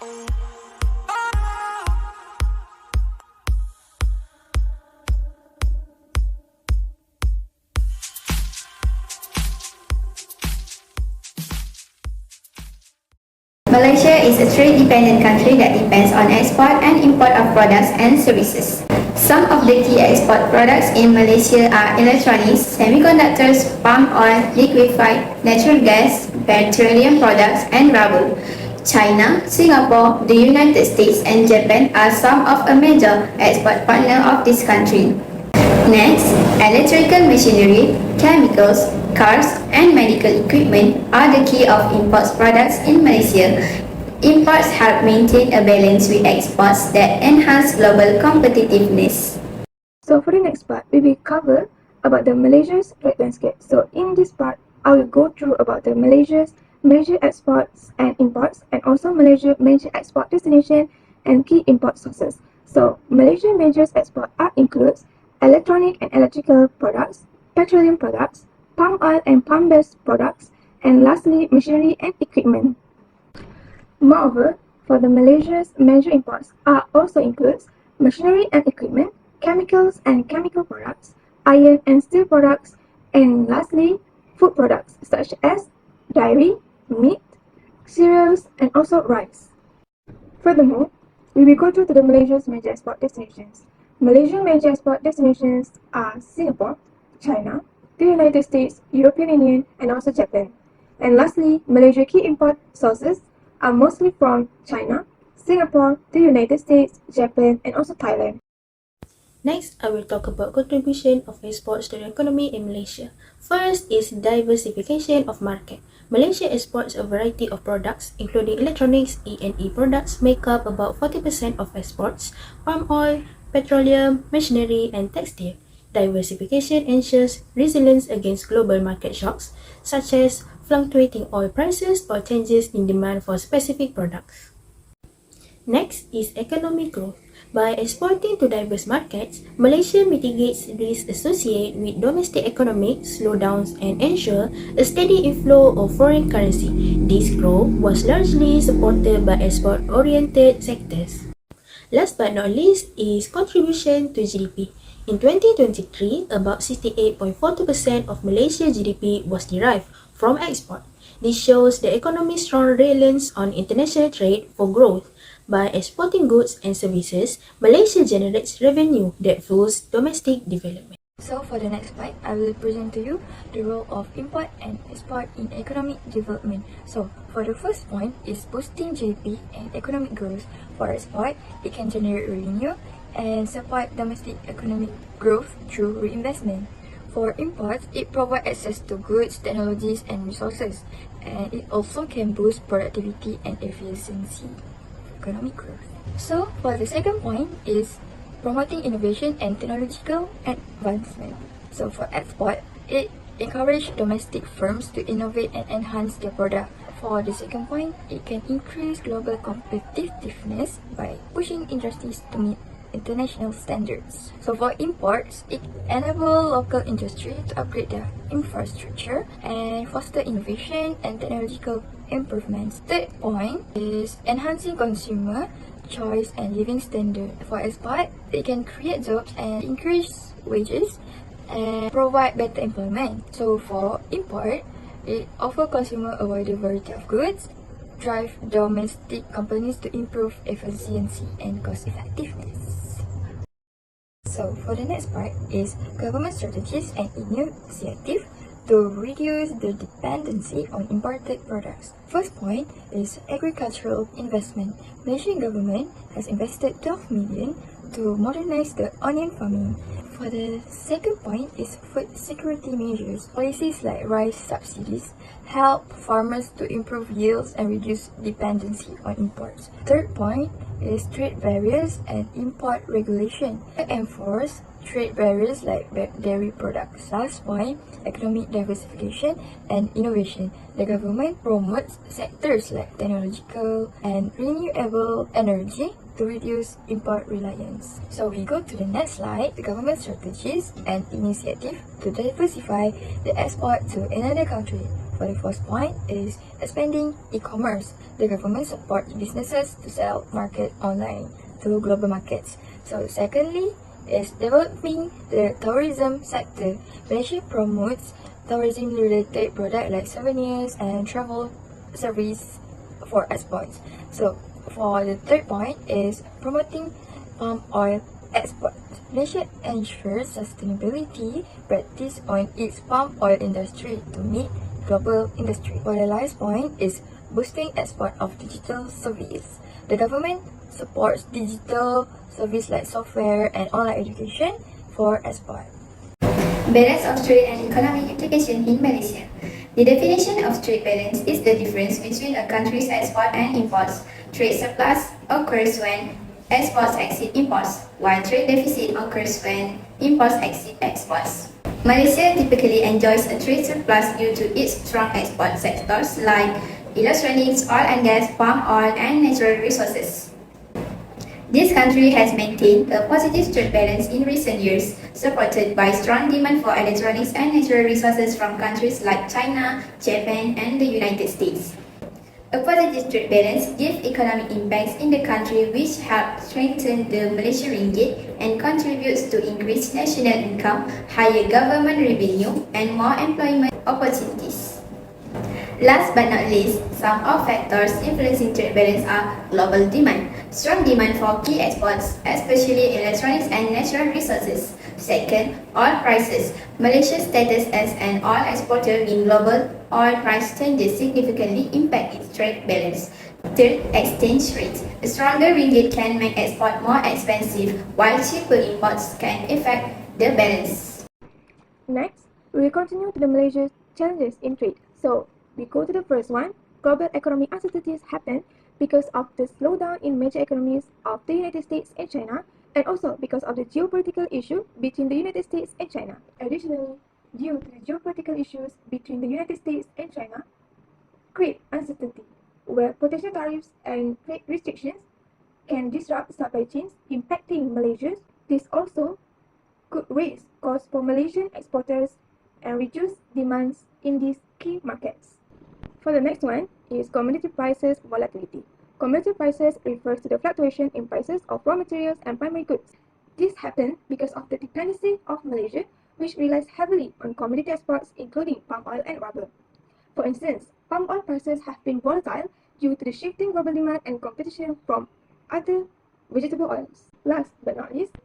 Malaysia is a trade-dependent country that depends on export and import of products and services. Some of the key export products in Malaysia are electronics, semiconductors, palm oil, liquefied natural gas, petroleum products, and rubber. China, Singapore, the United States, and Japan are some of a major export partner of this country. Next, electrical machinery, chemicals, cars, and medical equipment are the key of imports products in Malaysia. Imports help maintain a balance with exports that enhance global competitiveness. So for the next part, we will cover about the Malaysia's trade landscape. So in this part, I will go through about the Malaysia's major exports and imports, and also Malaysia's major export destination and key import sources. So Malaysia's major export includes electronic and electrical products, petroleum products, palm oil and palm-based products, and lastly, machinery and equipment. Moreover, for the Malaysia's major imports also includes machinery and equipment, chemicals and chemical products, iron and steel products, and lastly, food products such as dairy, meat, cereals, and also rice. Furthermore, we will go through to the Malaysia's major export destinations. Malaysian major export destinations are Singapore, China, the United States, European Union, and also Japan. And lastly, Malaysia's key import sources are mostly from China, Singapore, the United States, Japan, and also Thailand. Next, I will talk about contribution of exports to the economy in Malaysia. First is diversification of market. Malaysia exports a variety of products, including electronics, E&E products make up about 40% of exports, palm oil, petroleum, machinery, and textile. Diversification ensures resilience against global market shocks, such as fluctuating oil prices or changes in demand for specific products. Next is economic growth. By exporting to diverse markets, Malaysia mitigates risks associated with domestic economic slowdowns and ensure a steady inflow of foreign currency. This growth was largely supported by export-oriented sectors. Last but not least is contribution to GDP. In 2023, about 68.42% of Malaysia's GDP was derived from export. This shows the economy's strong reliance on international trade for growth. By exporting goods and services, Malaysia generates revenue that fuels domestic development. So for the next slide, I will present to you the role of import and export in economic development. So for the first point is boosting GDP and economic growth. For export, it can generate revenue and support domestic economic growth through reinvestment. For imports, it provides access to goods, technologies, and resources, and it also can boost productivity and efficiency of economic growth. So for the second point is promoting innovation and technological advancement. So for export, it encourages domestic firms to innovate and enhance their product. For the second point, it can increase global competitiveness by pushing industries to meet international standards. So for imports, it enables local industry to upgrade their infrastructure and foster innovation and technological improvements. Third point is enhancing consumer choice and living standard. For export, it can create jobs and increase wages and provide better employment. So for import, it offers consumers a wider variety of goods, drive domestic companies to improve efficiency and cost effectiveness. So for the next part is government strategies and initiatives to reduce the dependency on imported products. First point is agricultural investment. Malaysian government has invested 12 million to modernize the onion farming. For the second point is food security measures. Policies like rice subsidies help farmers to improve yields and reduce dependency on imports. Third point is trade barriers and import regulation. Enforce trade barriers like dairy products. Last point, economic diversification and innovation. The government promotes sectors like technological and renewable energy to reduce import reliance. So we go to the next slide, the government strategies and initiative to diversify the export to another country. for the first point is expanding e-commerce. The government supports businesses to sell market online to global markets. So secondly is developing the tourism sector. Malaysia promotes tourism-related products like souvenirs and travel service for exports. So for the third point is promoting palm oil export. Malaysia ensures sustainability practice on its palm oil industry to meet global industry. For the last point is boosting export of digital service. The government supports digital service like software and online education for export. Balance of trade and economic implication in Malaysia. The definition of trade balance is the difference between a country's export and imports. Trade surplus occurs when exports exceed imports, while trade deficit occurs when imports exceed exports. Malaysia typically enjoys a trade surplus due to its strong export sectors like electronics, oil and gas, palm oil, and natural resources. This country has maintained a positive trade balance in recent years, supported by strong demand for electronics and natural resources from countries like China, Japan, and the United States. A positive trade balance gives economic impacts in the country which help strengthen the Malaysian ringgit and contributes to increased national income, higher government revenue, and more employment opportunities. Last but not least, some of factors influencing trade balance are global demand, strong demand for key exports, especially electronics and natural resources. Second, oil prices. Malaysia's status as an oil exporter in global oil price changes significantly impact its trade balance. Third, exchange rate. A stronger ringgit can make export more expensive, while cheaper imports can affect the balance. Next, we will continue to the Malaysia's challenges in trade. So, we go to the first one. Global economic uncertainties happen because of the slowdown in major economies of the United States and China, and also because of the geopolitical issue between the United States and China. Additionally, due to the geopolitical issues between the United States and China, create uncertainty, where potential tariffs and trade restrictions can disrupt supply chains, impacting Malaysia. This also could raise costs for Malaysian exporters and reduce demands in these key markets. For the next one is commodity prices volatility. Commodity prices refers to the fluctuation in prices of raw materials and primary goods. This happens because of the dependency of Malaysia, which relies heavily on commodity exports including palm oil and rubber. For instance, palm oil prices have been volatile due to the shifting global demand and competition from other vegetable oils. Last but not least,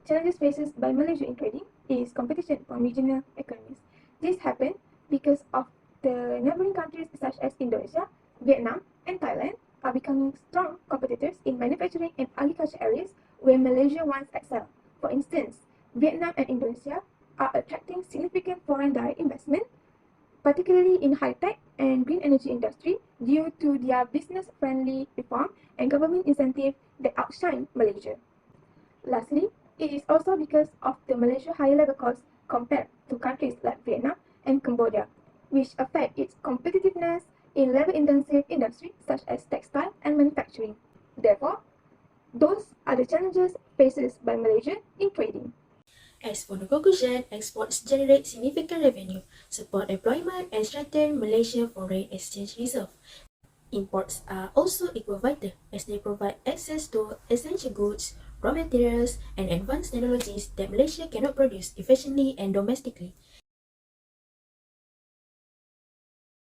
challenges faced by Malaysia in trading is competition from regional economies. This happened because of the neighboring countries such as Indonesia, Vietnam, and Thailand are becoming strong competitors in manufacturing and agriculture areas where Malaysia once excelled. For instance, Vietnam and Indonesia are attracting significant foreign direct investment, particularly in high-tech and green energy industry due to their business-friendly reform and government incentives that outshine Malaysia. Lastly, it is also because of the Malaysia higher labor costs compared to countries like Vietnam and Cambodia, which affect its competitiveness in labor-intensive industries such as textile and manufacturing. Therefore, those are the challenges faced by Malaysia in trading. As for the conclusion, exports generate significant revenue, support employment, and strengthen Malaysia's foreign exchange reserve. Imports are also equally vital as they provide access to essential goods, raw materials, and advanced technologies that Malaysia cannot produce efficiently and domestically.